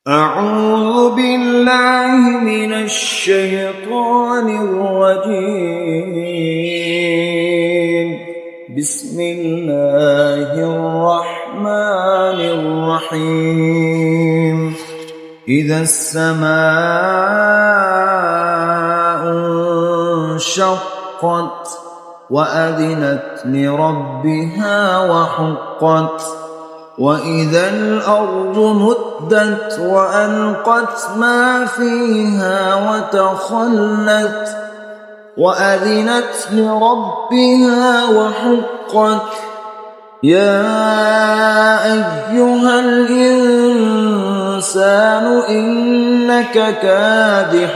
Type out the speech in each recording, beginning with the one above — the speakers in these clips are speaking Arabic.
أعوذ بالله من الشيطان الرجيم. بسم الله الرحمن الرحيم. إذا السماء انشقت وأذنت لربها وحقت وإذا الأرض مدت وألقت ما فيها وتخلت وأذنت لربها وحقت يا أيها الإنسان إنك كادح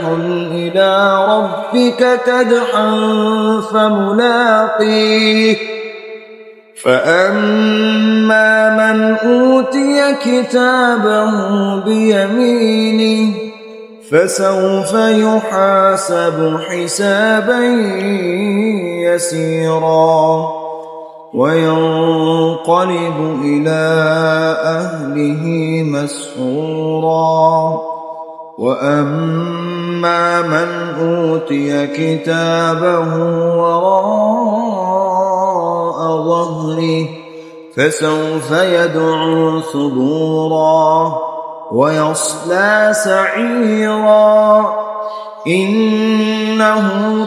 إلى ربك كدحا فملاقيه فأما من أوتي كتابه بيمينه فسوف يحاسب حسابا يسيرا وينقلب إلى أهله مسرورا وأما من أوتي كتابه وراء ظهره فسوف يدعو ثبورا ويصلى سعيرا إنه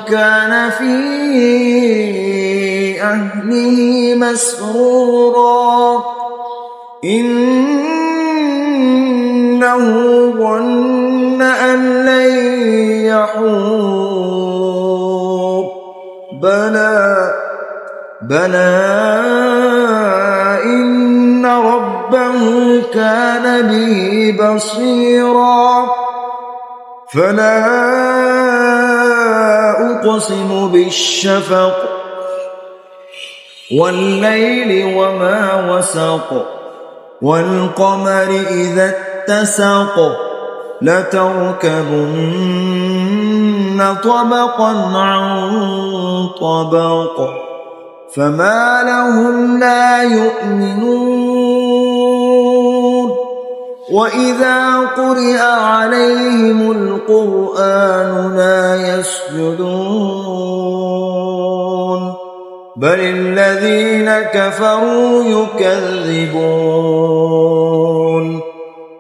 كان في أهله مسرورا إنه ظن أن لن يحور بلى إن ربه كان به بصيرا فلا أقسم بالشفق والليل وما وسق والقمر إذا اتسق لتركبن طبقا عن طبق فما لهم لا يؤمنون وإذا قرئ عليهم القرآن لا يسجدون بل الذين كفروا يكذبون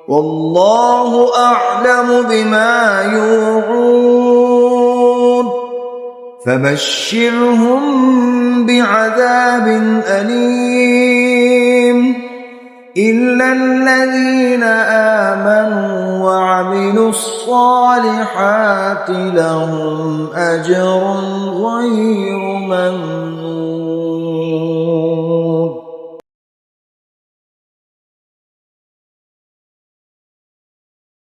والله أعلم بما يوعون فبشرهم بعذاب أليم إلا الذين آمنوا وعملوا الصالحات لهم أجر غير ممنون.